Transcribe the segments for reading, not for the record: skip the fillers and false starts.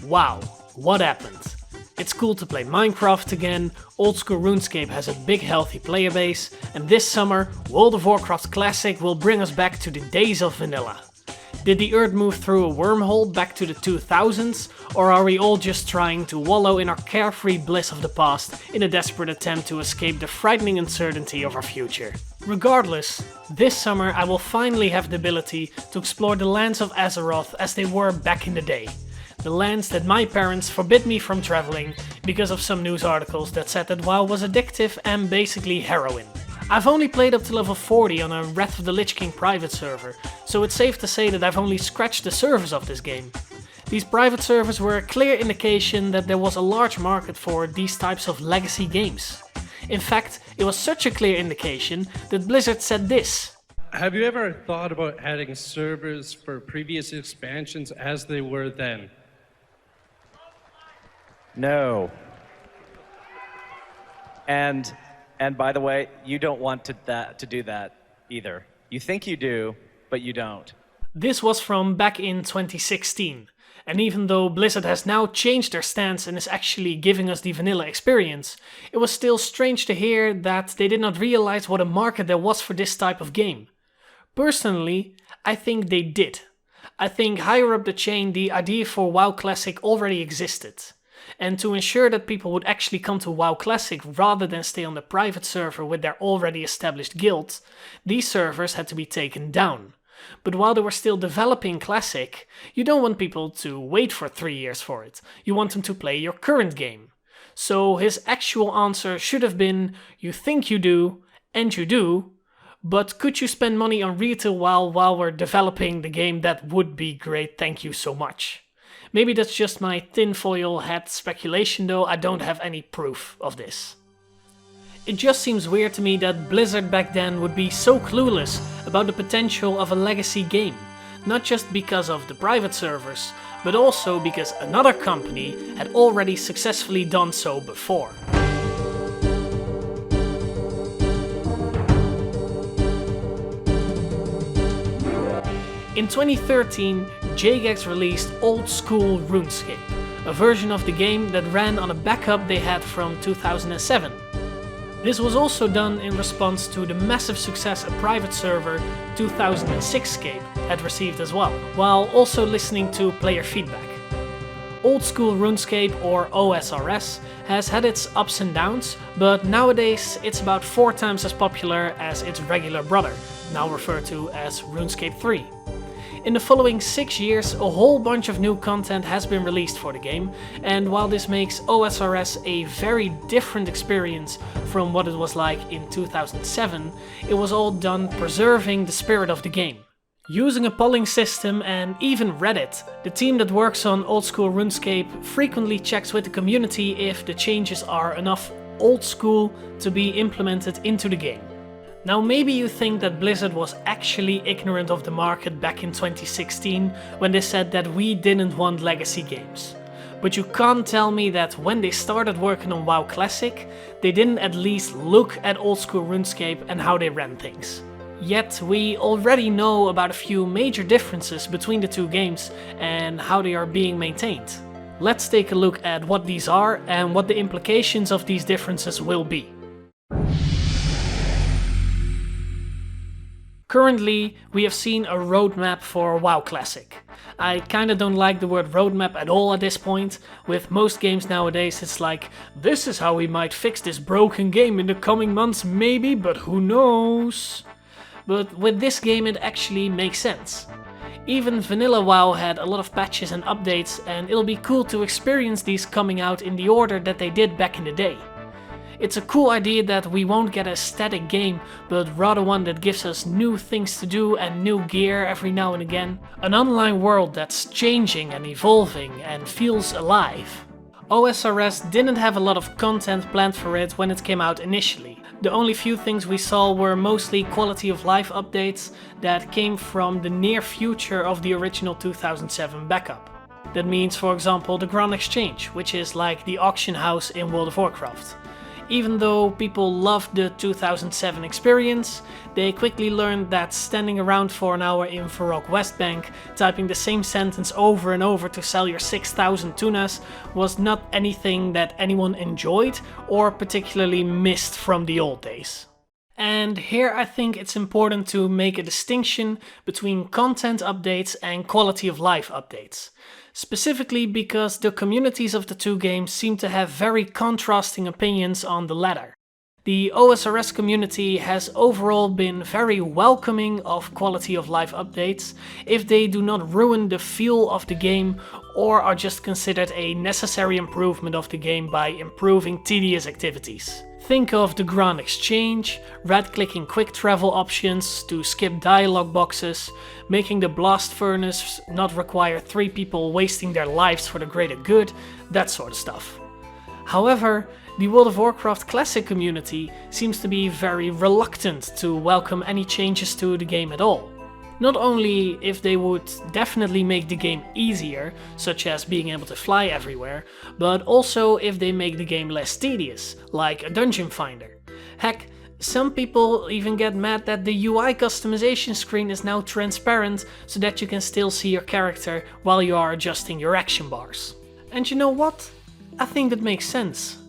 Wow, what happened? It's cool to play Minecraft again, old school Runescape has a big healthy player base, and this summer World of Warcraft Classic will bring us back to the days of vanilla. Did the Earth move through a wormhole back to the 2000s, or are we all just trying to wallow in our carefree bliss of the past in a desperate attempt to escape the frightening uncertainty of our future? Regardless, this summer I will finally have the ability to explore the lands of Azeroth as they were back in the day. The lands that my parents forbid me from traveling because of some news articles that said that WoW was addictive and basically heroin. I've only played up to level 40 on a Wrath of the Lich King private server, so it's safe to say that I've only scratched the surface of this game. These private servers were a clear indication that there was a large market for these types of legacy games. In fact, it was such a clear indication that Blizzard said this. Have you ever thought about adding servers for previous expansions as they were then? No. And by the way, you don't want to do that either. You think you do, but you don't. This was from back in 2016, and even though Blizzard has now changed their stance and is actually giving us the vanilla experience, it was still strange to hear that they did not realize what a market there was for this type of game. Personally, I think they did. I think higher up the chain the idea for WoW Classic already existed. And to ensure that people would actually come to WoW Classic rather than stay on the private server with their already established guild, these servers had to be taken down. But while they were still developing Classic, you don't want people to wait for 3 years for it. You want them to play your current game. So his actual answer should have been, you think you do, and you do, but could you spend money on retail while we're developing the game? That would be great, thank you so much. Maybe that's just my tinfoil hat speculation though, I don't have any proof of this. It just seems weird to me that Blizzard back then would be so clueless about the potential of a legacy game. Not just because of the private servers, but also because another company had already successfully done so before. In 2013, Jagex released Old School Runescape, a version of the game that ran on a backup they had from 2007. This was also done in response to the massive success a private server 2006scape had received as well, while also listening to player feedback. Old School Runescape, or OSRS, has had its ups and downs, but nowadays it's about 4 times as popular as its regular brother, now referred to as RuneScape 3. In the following 6 years, a whole bunch of new content has been released for the game, and while this makes OSRS a very different experience from what it was like in 2007, it was all done preserving the spirit of the game. Using a polling system and even Reddit, the team that works on Old School RuneScape frequently checks with the community if the changes are enough old school to be implemented into the game. Now maybe you think that Blizzard was actually ignorant of the market back in 2016 when they said that we didn't want legacy games. But you can't tell me that when they started working on WoW Classic, they didn't at least look at Old School RuneScape and how they ran things. Yet we already know about a few major differences between the two games and how they are being maintained. Let's take a look at what these are and what the implications of these differences will be. Currently, we have seen a roadmap for WoW Classic. I kinda don't like the word roadmap at all at this point. With most games nowadays it's like, this is how we might fix this broken game in the coming months maybe, but who knows? But with this game it actually makes sense. Even vanilla WoW had a lot of patches and updates, and it'll be cool to experience these coming out in the order that they did back in the day. It's a cool idea that we won't get a static game, but rather one that gives us new things to do and new gear every now and again. An online world that's changing and evolving and feels alive. OSRS didn't have a lot of content planned for it when it came out initially. The only few things we saw were mostly quality of life updates that came from the near future of the original 2007 backup. That means, for example, the Grand Exchange, which is like the auction house in World of Warcraft. Even though people loved the 2007 experience, they quickly learned that standing around for an hour in Varrock West Bank, typing the same sentence over and over to sell your 6,000 tunas was not anything that anyone enjoyed or particularly missed from the old days. And here I think it's important to make a distinction between content updates and quality of life updates. Specifically because the communities of the two games seem to have very contrasting opinions on the latter. The OSRS community has overall been very welcoming of quality of life updates if they do not ruin the feel of the game or are just considered a necessary improvement of the game by improving tedious activities. Think of the Grand Exchange, right-clicking quick travel options to skip dialogue boxes, making the blast furnace not require 3 people wasting their lives for the greater good, that sort of stuff. However, the World of Warcraft Classic community seems to be very reluctant to welcome any changes to the game at all. Not only if they would definitely make the game easier, such as being able to fly everywhere, but also if they make the game less tedious, like a dungeon finder. Heck, some people even get mad that the UI customization screen is now transparent so that you can still see your character while you are adjusting your action bars. And you know what? I think that makes sense.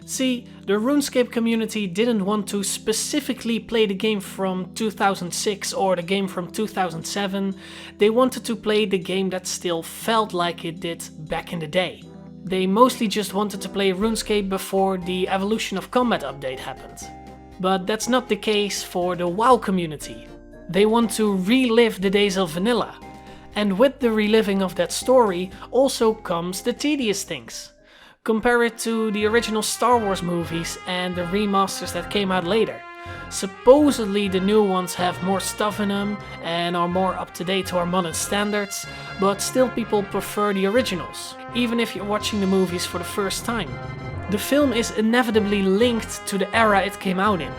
See, the Runescape community didn't want to specifically play the game from 2006 or the game from 2007, they wanted to play the game that still felt like it did back in the day. They mostly just wanted to play Runescape before the Evolution of Combat update happened. But that's not the case for the WoW community. They want to relive the days of vanilla. And with the reliving of that story also comes the tedious things. Compare it to the original Star Wars movies and the remasters that came out later. Supposedly the new ones have more stuff in them and are more up to date to our modern standards, but still people prefer the originals, even if you're watching the movies for the first time. The film is inevitably linked to the era it came out in.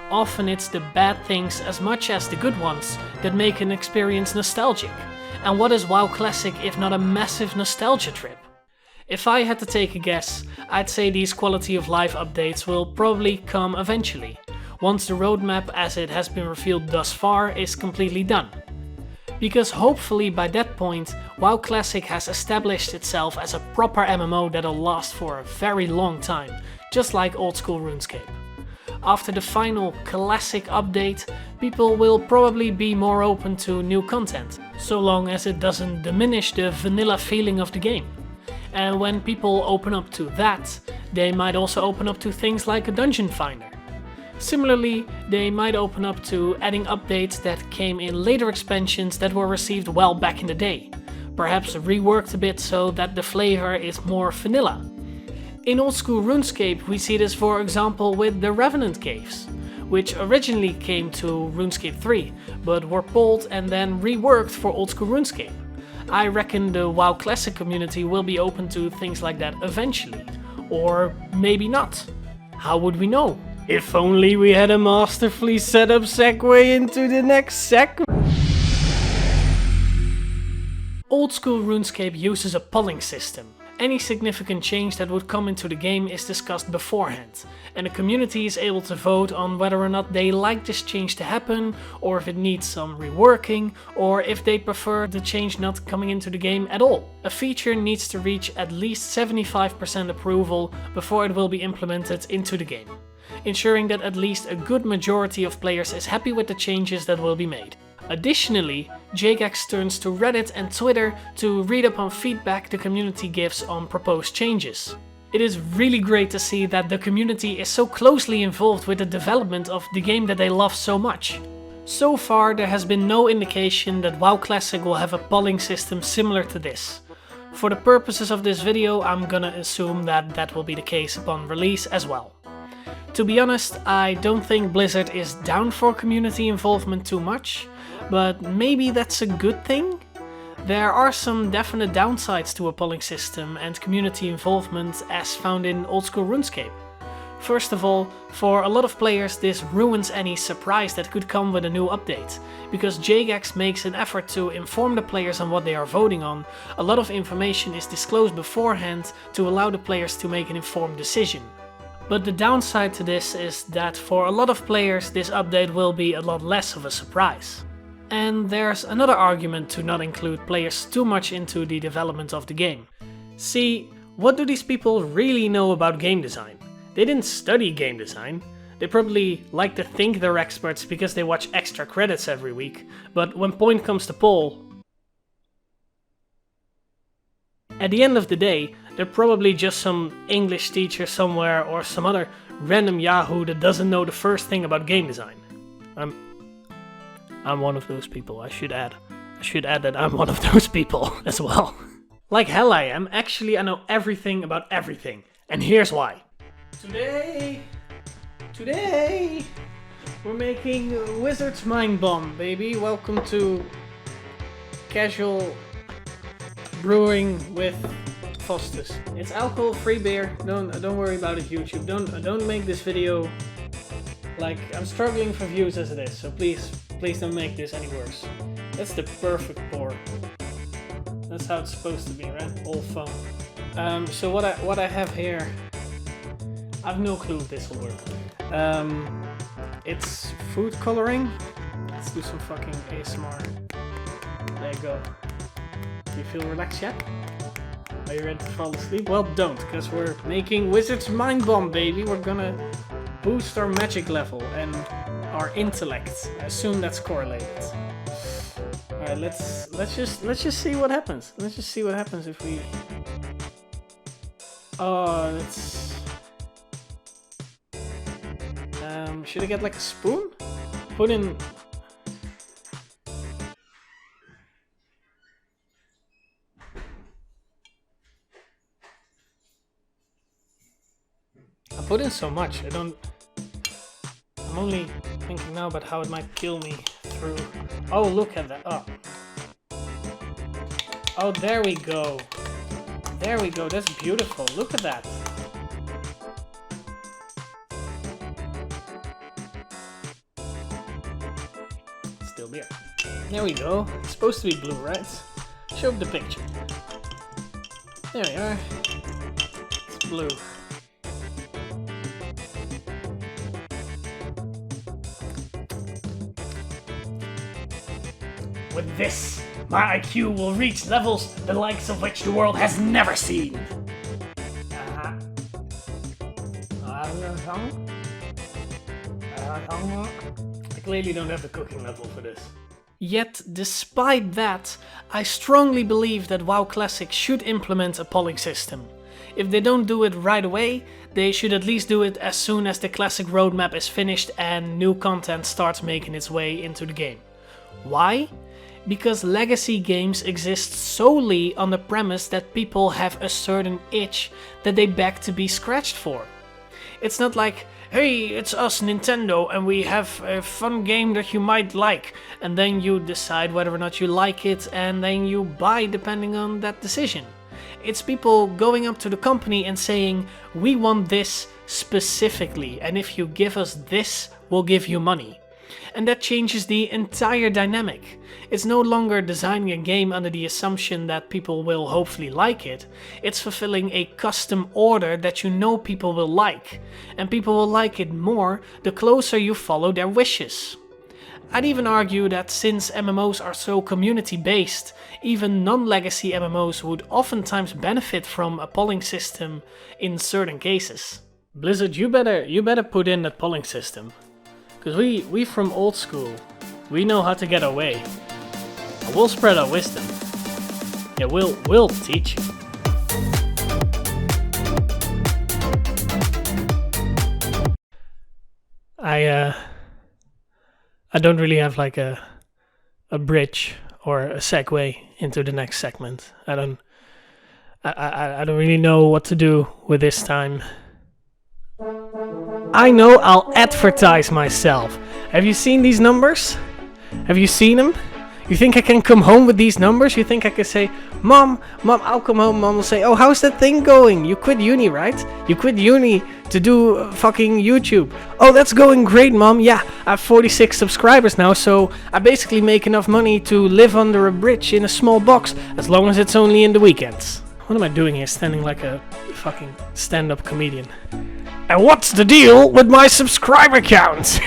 Often it's the bad things as much as the good ones that make an experience nostalgic. And what is WoW Classic if not a massive nostalgia trip? If I had to take a guess, I'd say these quality of life updates will probably come eventually, once the roadmap as it has been revealed thus far is completely done. Because hopefully by that point, WoW Classic has established itself as a proper MMO that'll last for a very long time, just like old school RuneScape. After the final Classic update, people will probably be more open to new content, so long as it doesn't diminish the vanilla feeling of the game. And when people open up to that, they might also open up to things like a dungeon finder. Similarly, they might open up to adding updates that came in later expansions that were received well back in the day, perhaps reworked a bit so that the flavor is more vanilla. In old school RuneScape we see this for example with the Revenant Caves, which originally came to RuneScape 3, but were pulled and then reworked for old school RuneScape. I reckon the WoW Classic community will be open to things like that eventually. Or maybe not. How would we know? If only we had a masterfully set up segue into the next segment. Old school RuneScape uses a polling system. Any significant change that would come into the game is discussed beforehand, and the community is able to vote on whether or not they like this change to happen, or if it needs some reworking, or if they prefer the change not coming into the game at all. A feature needs to reach at least 75% approval before it will be implemented into the game, ensuring that at least a good majority of players is happy with the changes that will be made. Additionally, Jagex turns to Reddit and Twitter to read up on feedback the community gives on proposed changes. It is really great to see that the community is so closely involved with the development of the game that they love so much. So far there has been no indication that WoW Classic will have a polling system similar to this. For the purposes of this video, I'm gonna assume that that will be the case upon release as well. To be honest, I don't think Blizzard is down for community involvement too much, but maybe that's a good thing? There are some definite downsides to a polling system and community involvement as found in old school RuneScape. First of all, for a lot of players this ruins any surprise that could come with a new update. Because Jagex makes an effort to inform the players on what they are voting on, a lot of information is disclosed beforehand to allow the players to make an informed decision. But the downside to this is that for a lot of players this update will be a lot less of a surprise. And there's another argument to not include players too much into the development of the game. See, what do these people really know about game design? They didn't study game design. They probably like to think they're experts because they watch extra credits every week, but when point comes to poll, at the end of the day, they're probably just some English teacher somewhere or some other random yahoo that doesn't know the first thing about game design. I'm one of those people, I should add that I'm one of those people as well. Like hell I am. Actually, I know everything about everything. And here's why. Today, we're making Wizard's Mind Bomb, baby. Welcome to Casual Brewing with Fostus. It's alcohol-free beer. Don't worry about it, YouTube. Don't make this video like I'm struggling for views as it is. So please don't make this any worse. That's the perfect pour. That's how it's supposed to be, right? All foam. So what I have here, I have no clue if this will work. It's food coloring. Let's do some fucking ASMR. There you go. Do you feel relaxed yet? Are you ready to fall asleep? Well, don't, because we're making Wizard's Mind Bomb, baby. We're gonna boost our magic level and our intellect. I assume that's correlated. Alright, let's just see what happens. Let's just see what happens if we. Oh, that's. Should I get like a spoon? Put in. I put in so much. I'm only thinking now about how it might kill me through. Oh, look at that. Oh, there we go. There we go. That's beautiful. Look at that. Still beer. There we go. It's supposed to be blue, right? Show up the picture. There we are. It's blue. With this, my IQ will reach levels the likes of which the world has never seen. I clearly don't have the cooking level for this. Yet, despite that, I strongly believe that WoW Classic should implement a polling system. If they don't do it right away, they should at least do it as soon as the Classic roadmap is finished and new content starts making its way into the game. Why? Because legacy games exist solely on the premise that people have a certain itch that they beg to be scratched for. It's not like, hey, it's us Nintendo and we have a fun game that you might like, and then you decide whether or not you like it and then you buy depending on that decision. It's people going up to the company and saying, we want this specifically, and if you give us this, we'll give you money. And that changes the entire dynamic. It's no longer designing a game under the assumption that people will hopefully like it. It's fulfilling a custom order that you know people will like. And people will like it more the closer you follow their wishes. I'd even argue that since MMOs are so community-based, even non-legacy MMOs would oftentimes benefit from a polling system in certain cases. Blizzard, you better put in that polling system. Because we from old school, we know how to get our way. And we'll spread our wisdom. Yeah, we'll teach you. I don't really have like a bridge or a segue into the next segment. I don't really know what to do with this time. I know, I'll advertise myself. Have you seen these numbers? Have you seen them? You think I can come home with these numbers? You think I can say, Mom, I'll come home. Mom will say, oh, how's that thing going? You quit uni, right? You quit uni to do fucking YouTube. Oh, that's going great, Mom. Yeah, I have 46 subscribers now, so I basically make enough money to live under a bridge in a small box, as long as it's only in the weekends. What am I doing here, standing like a fucking stand-up comedian? And what's the deal with my subscriber count?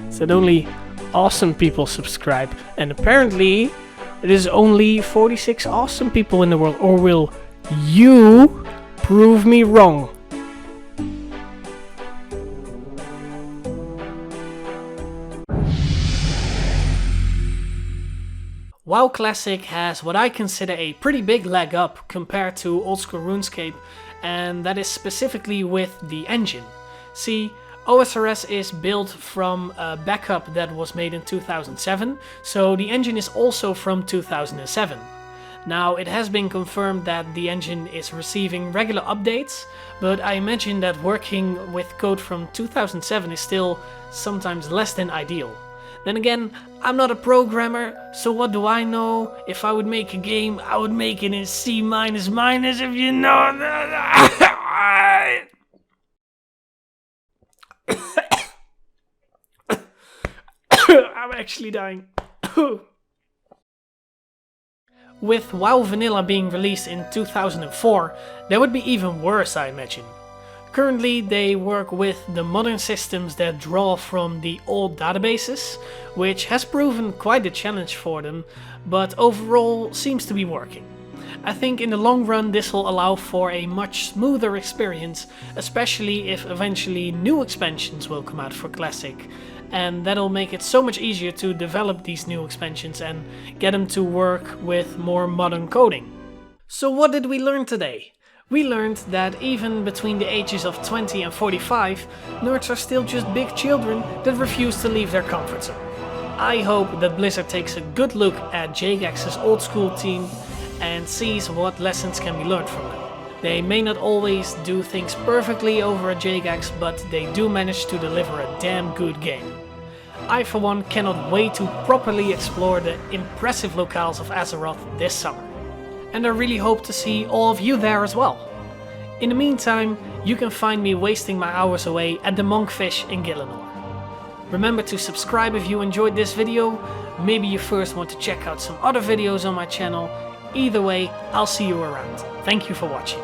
Said only awesome people subscribe, and apparently it is only 46 awesome people in the world. Or will you prove me wrong? WoW Classic has what I consider a pretty big leg up compared to old school RuneScape, and that is specifically with the engine. See, OSRS is built from a backup that was made in 2007, so the engine is also from 2007. Now, it has been confirmed that the engine is receiving regular updates, but I imagine that working with code from 2007 is still sometimes less than ideal. Then again, I'm not a programmer, so what do I know? If I would make a game, I would make it in C-, if you know that. I'm actually dying. With WoW Vanilla being released in 2004, that would be even worse, I imagine. Currently, they work with the modern systems that draw from the old databases, which has proven quite a challenge for them, but overall seems to be working. I think in the long run this will allow for a much smoother experience, especially if eventually new expansions will come out for Classic, and that'll make it so much easier to develop these new expansions and get them to work with more modern coding. So what did we learn today? We learned that even between the ages of 20 and 45, nerds are still just big children that refuse to leave their comfort zone. I hope that Blizzard takes a good look at Jagex's old school team and sees what lessons can be learned from them. They may not always do things perfectly over at Jagex, but they do manage to deliver a damn good game. I for one cannot wait to properly explore the impressive locales of Azeroth this summer. And I really hope to see all of you there as well. In the meantime, you can find me wasting my hours away at the Monkfish in Gillinor. Remember to subscribe if you enjoyed this video. Maybe you first want to check out some other videos on my channel. Either way, I'll see you around. Thank you for watching.